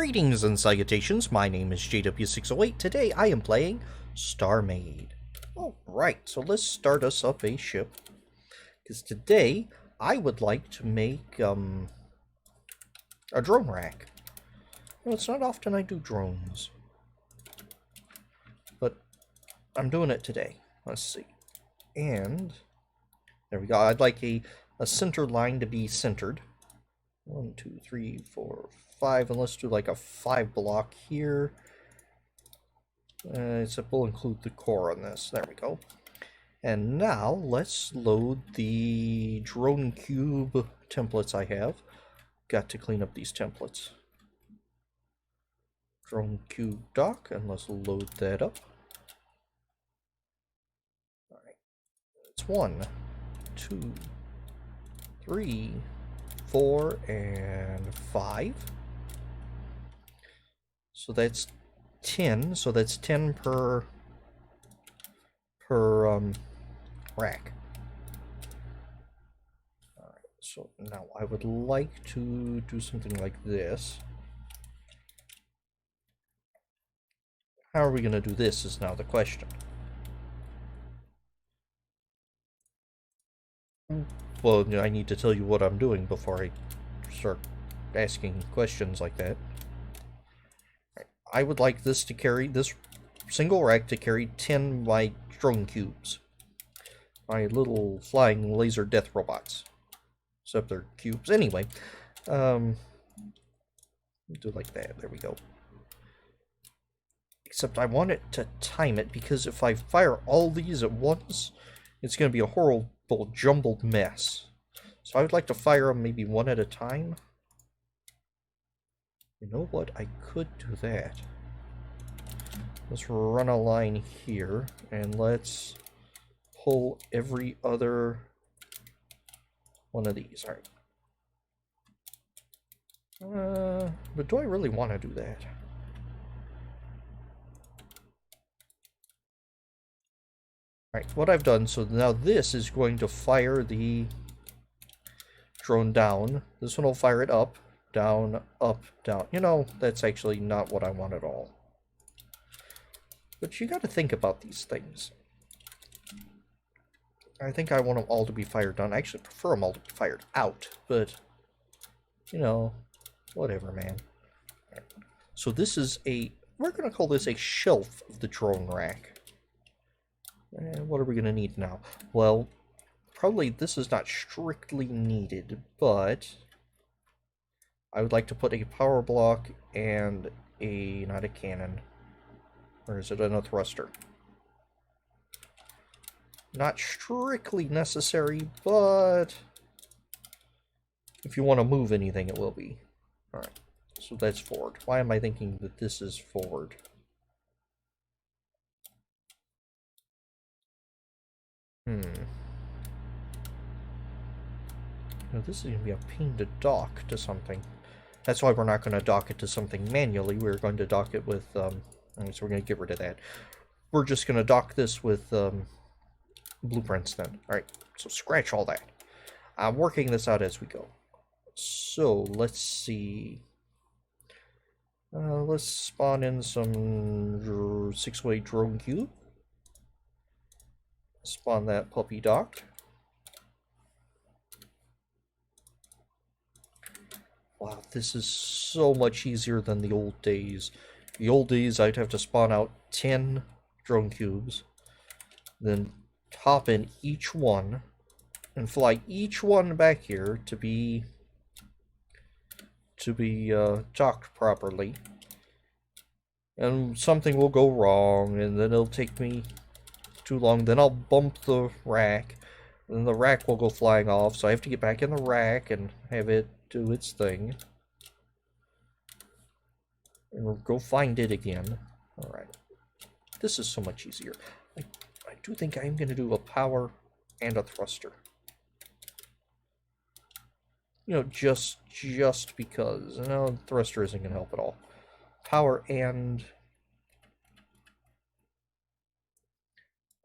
Greetings and salutations, my name is JW608. Today I am playing StarMade. Alright, so let's start us up a ship. Because today I would like to make a drone rack. Well, it's not often I do drones. But I'm doing it today. Let's see. And there we go. I'd like a center line to be centered. 1, 2, 3, 4, 5, and let's do like a 5 block here. Except we'll include the core on this. There we go. And now let's load the drone cube templates I have. Got to clean up these templates. Drone cube dock, and let's load that up. Alright. It's 1, 2, 3, 4, and 5. So that's 10. So that's 10 per rack. Alright, so now I would like to do something like this. How are we going to do this is now the question. Well, I need to tell you what I'm doing before I start asking questions like that. I would like this to carry, this single rack to carry 10 my drone cubes. My little flying laser death robots. Except they're cubes. Anyway, do like that. There we go. Except I want it to time it, because if I fire all these at once, it's going to be a horrible jumbled mess. So I would like to fire them maybe one at a time. You know what? I could do that. Let's run a line here, and let's pull every other one of these. Alright. But do I really want to do that? Alright, what I've done, so now this is going to fire the drone down. This one will fire it up, down, up, down. You know, that's actually not what I want at all. But you got to think about these things. I think I want them all to be fired down. I actually prefer them all to be fired out, but, you know, whatever, man. Right. So this is we're going to call this a shelf of the drone rack. And what are we going to need now? Well, probably this is not strictly needed, but I would like to put a power block and not a cannon. Or is it a thruster? Not strictly necessary, but if you want to move anything, it will be. Alright, so that's forward. Why am I thinking that this is forward? Now this is going to be a pain to dock to something. That's why we're not going to dock it to something manually. We're going to dock it with, so we're going to get rid of that. We're just going to dock this with blueprints then. Alright, so scratch all that. I'm working this out as we go. So, let's see. Let's spawn in some 6-way drone cube. Spawn that puppy docked. Wow, this is so much easier than the old days. The old days, I'd have to spawn out 10 drone cubes, then hop in each one, and fly each one back here to be docked properly. And something will go wrong, and then it'll take me too long. Then I'll bump the rack, and the rack will go flying off, so I have to get back in the rack and have it do its thing. And we'll go find it again. Alright. This is so much easier. I do think I'm going to do a power and a thruster. You know, just because. No, thruster isn't going to help at all. Power and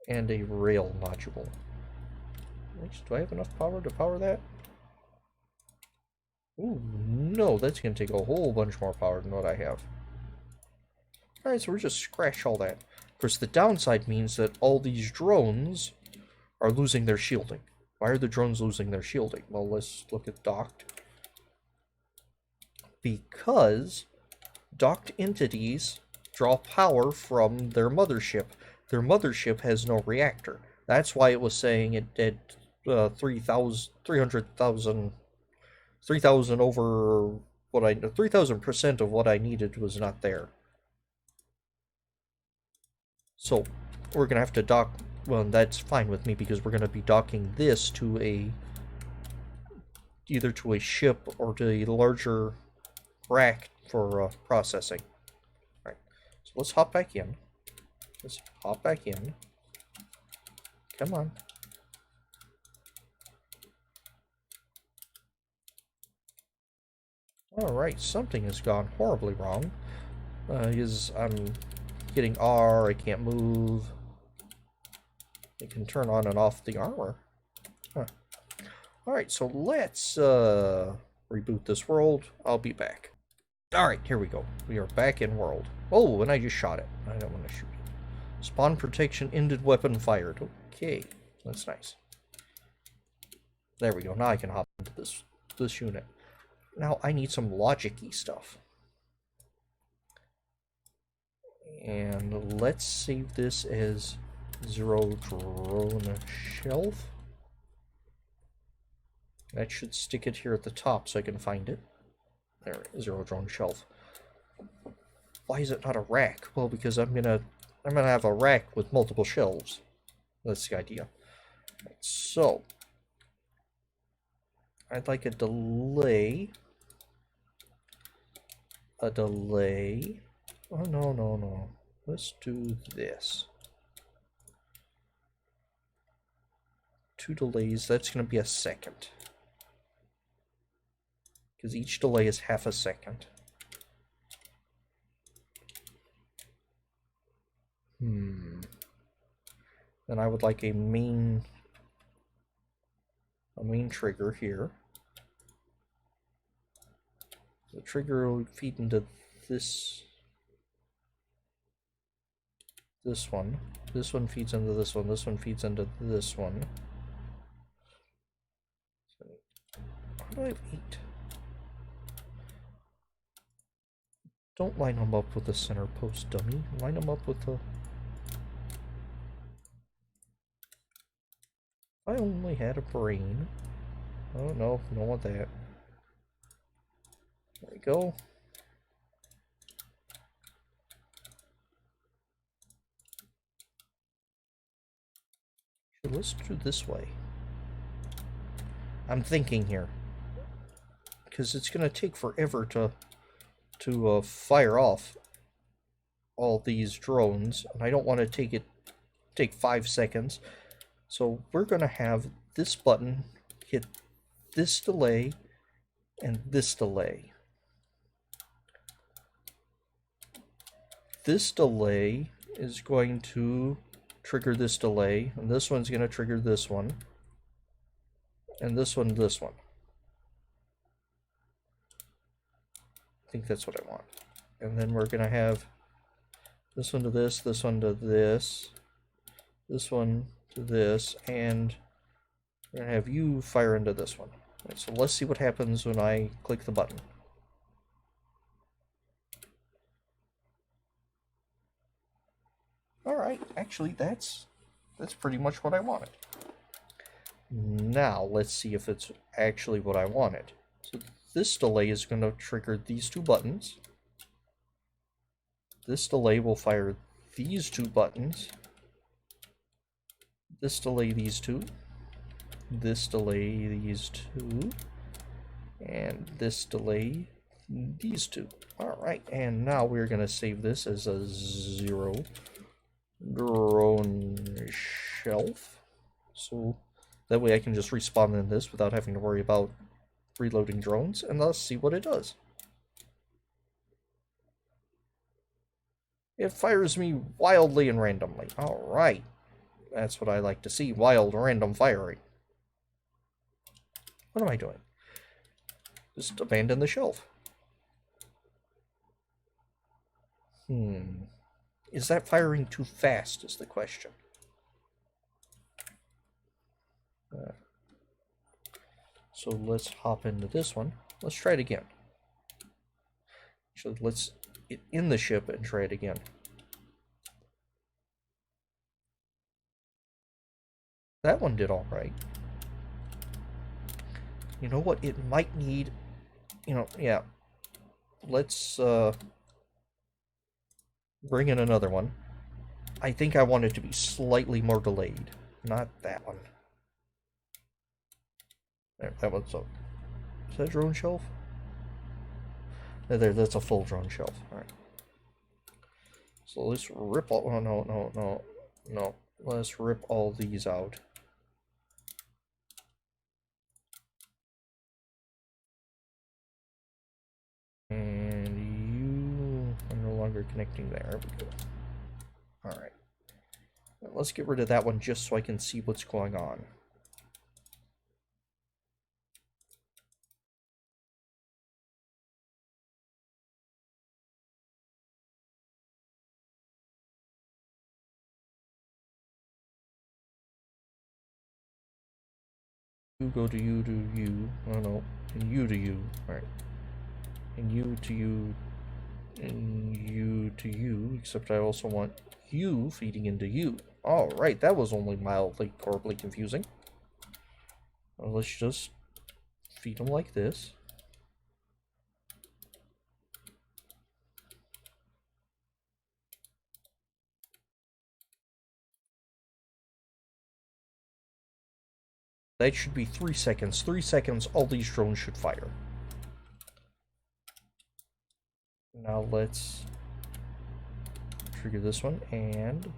a rail module. Do I have enough power to power that? Ooh, no, that's going to take a whole bunch more power than what I have. Alright, so we'll just scratch all that. Of course, the downside means that all these drones are losing their shielding. Why are the drones losing their shielding? Well, let's look at docked. Because docked entities draw power from their mothership. Their mothership has no reactor. That's why it was saying it did 300,000 over what I 3,000% of what I needed was not there. So we're gonna have to dock. Well, that's fine with me because we're gonna be docking this to either to a ship or to a larger rack for processing. All right, so let's hop back in. Let's hop back in. Come on. Alright, something has gone horribly wrong. I'm hitting R, I can't move. I can turn on and off the armor. Huh. Alright, so let's reboot this world. I'll be back. Alright, here we go. We are back in world. Oh, and I just shot it. I don't want to shoot it. Spawn protection ended, weapon fired. Okay, that's nice. There we go. Now I can hop into this unit. Now I need some logic-y stuff. And let's save this as 0 drone shelf. That should stick it here at the top so I can find it. There, 0 drone shelf. Why is it not a rack? Well, because I'm gonna have a rack with multiple shelves. That's the idea. So I'd like a delay. A delay. Oh, no. Let's do this. 2 delays. That's going to be a second. Because each delay is half a second. Then I would like a main trigger here. The trigger will feed into this one. This one feeds into this one. This one feeds into this one. So, how do I have 8? Don't line them up with the center post, dummy. Line them up with the... I only had a brain. Oh, no, don't want that. There we go. Let's do this way. I'm thinking here. Because it's going to take forever to fire off all these drones. And I don't want to take 5 seconds. So we're going to have this button hit this delay and this delay. This delay is going to trigger this delay, and this one's going to trigger this one, and this one, this one. I think that's what I want. And then we're going to have this one to this one to this one to this, and we're going to have you fire into this one. Right, so let's see what happens when I click the button. Alright, actually that's pretty much what I wanted. Now, let's see if it's actually what I wanted. So this delay is going to trigger these 2 buttons. This delay will fire these 2 buttons. This delay these 2. This delay these 2. And this delay these 2. Alright, and now we're going to save this as a 0 drone shelf, so that way I can just respawn in this without having to worry about reloading drones, and let's see what it does. It fires me wildly and randomly. Alright, that's what I like to see, wild random firing. What am I doing? Just abandon the shelf. Is that firing too fast is the question. So let's hop into this one. Let's try it again. Actually, let's get in the ship and try it again. That one did all right. You know what? It might need, yeah. Let's bring in another one. I think I want it to be slightly more delayed. Not that one. There, that one's up. Is that drone shelf? There, that's a full drone shelf. Alright. So let's rip all... Oh, no. Let's rip all these out. And you are no longer connecting there. There we go. Alright. Let's get rid of that one just so I can see what's going on. You go to you to you. Oh no. And you to you. Alright. And you to you. And you to you. Except I also want you feeding into you. Alright, that was only mildly, horribly confusing. Well, let's just feed them like this. That should be 3 seconds. 3 seconds, all these drones should fire. Now let's trigger this one and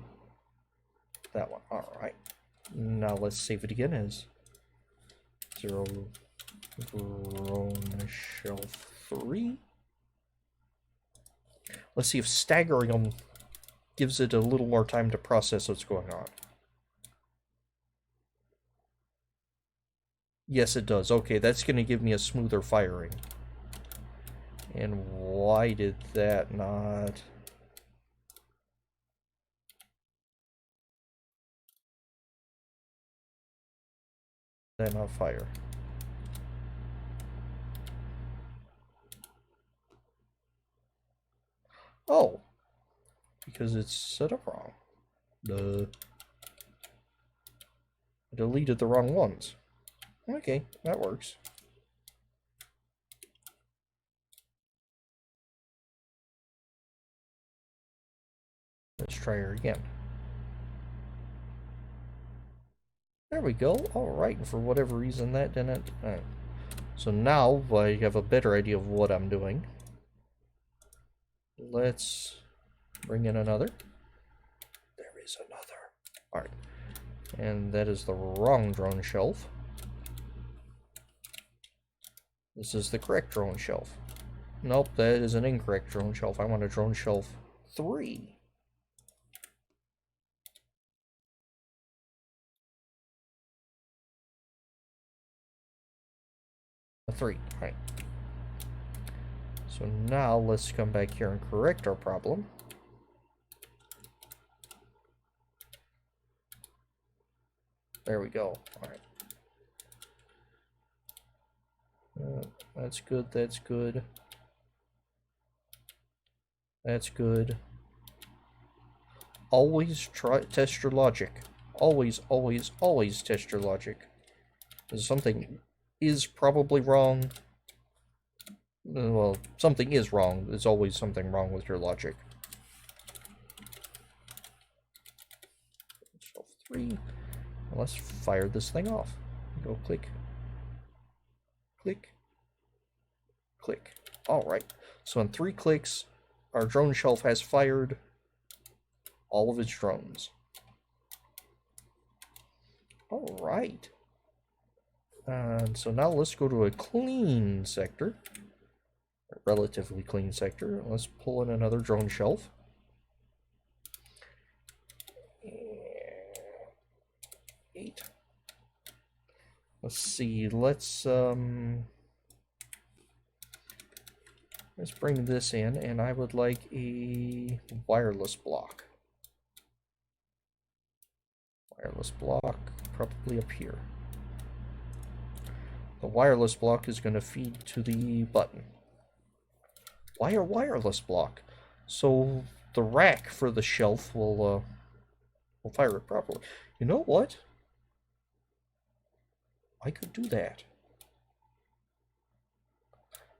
that one. Alright. Now let's save it again as 0 drone shelf 3. Let's see if staggering them gives it a little more time to process what's going on. Yes, it does. Okay, that's going to give me a smoother firing. And why did that not... That not fire? Oh, because it's set up wrong. I deleted the wrong ones. Okay, that works. Let's try her again. There we go. Alright, and for whatever reason that didn't... Alright. So now I have a better idea of what I'm doing. Let's bring in another. There is another. Alright. And that is the wrong drone shelf. This is the correct drone shelf. Nope, that is an incorrect drone shelf. I want a drone shelf 3. A 3, right. So now let's come back here and correct our problem. There we go. Alright. That's good, that's good. That's good. Always test your logic. Always, always, always test your logic. Because something is probably wrong. Well, something is wrong. There's always something wrong with your logic. Shelf 3. Let's fire this thing off. Go click. Click. Click. Alright. So in 3 clicks, our drone shelf has fired all of its drones. Alright. And so now let's go to a clean sector. A relatively clean sector. Let's pull in another drone shelf. 8. Let's see, let's Let's bring this in, and I would like a wireless block. Wireless block, probably up here. The wireless block is going to feed to the button. Wire wireless block. So the rack for the shelf will fire it properly. You know what? I could do that.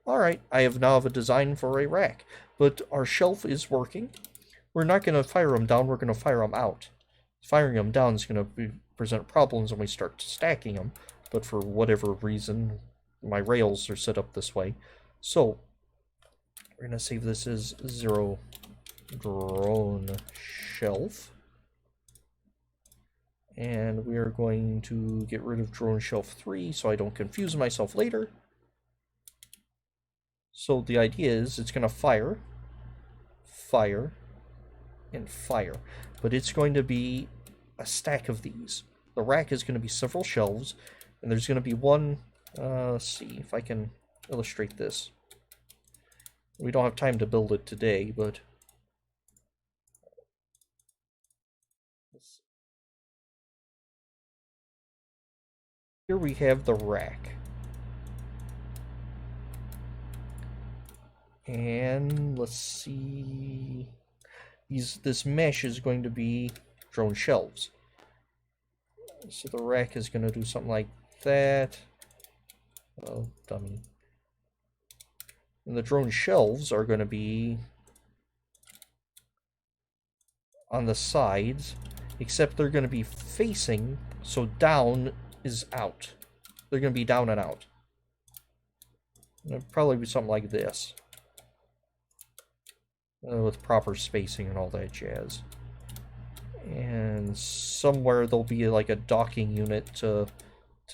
Alright, I now have a design for a rack. But our shelf is working. We're not going to fire them down, we're going to fire them out. Firing them down is going to present problems when we start stacking them. But for whatever reason, my rails are set up this way. So, we're going to save this as 0 drone shelf. And we are going to get rid of drone shelf 3 so I don't confuse myself later. So the idea is it's going to fire, fire, and fire. But it's going to be a stack of these. The rack is going to be several shelves, and there's going to be one, let's see if I can illustrate this. We don't have time to build it today, but here we have the rack. And let's see, this mesh is going to be drone shelves. So the rack is going to do something like that. Oh, dummy. And the drone shelves are going to be on the sides, except they're going to be facing, so down is out. They're going to be down and out. It'll probably be something like this. With proper spacing and all that jazz. And somewhere there'll be like a docking unit to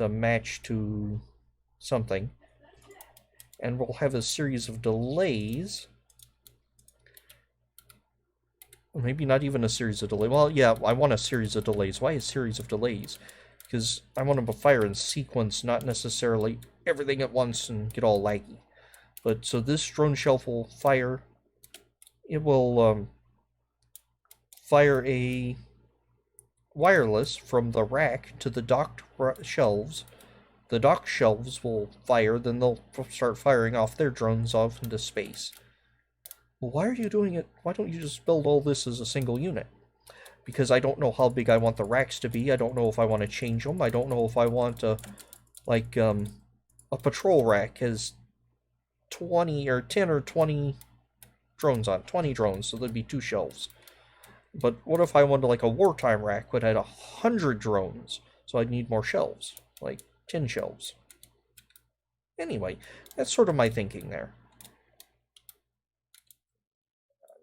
match to something. And we'll have a series of delays. Maybe not even a series of delays. Well, yeah, I want a series of delays. Why a series of delays? Because I want them to fire in sequence, not necessarily everything at once and get all laggy. But so this drone shelf will fire. It will fire a wireless from the rack to the docked shelves. The docked shelves will fire, then they'll start firing off their drones off into space. Well, why are you doing it? Why don't you just build all this as a single unit? Because I don't know how big I want the racks to be. I don't know if I want to change them. I don't know if I want a patrol rack has 20 or 10 or 20 drones on 20 drones, so there'd be 2 shelves. But what if I wanted like a wartime rack that had 100 drones, so I'd need more shelves, like 10 shelves. Anyway, that's sort of my thinking there.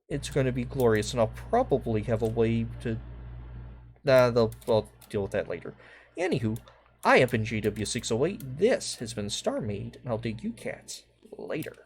It's going to be glorious, and I'll probably have a way to... I'll deal with that later. Anywho, I have been JW608, this has been StarMade, and I'll dig you cats later.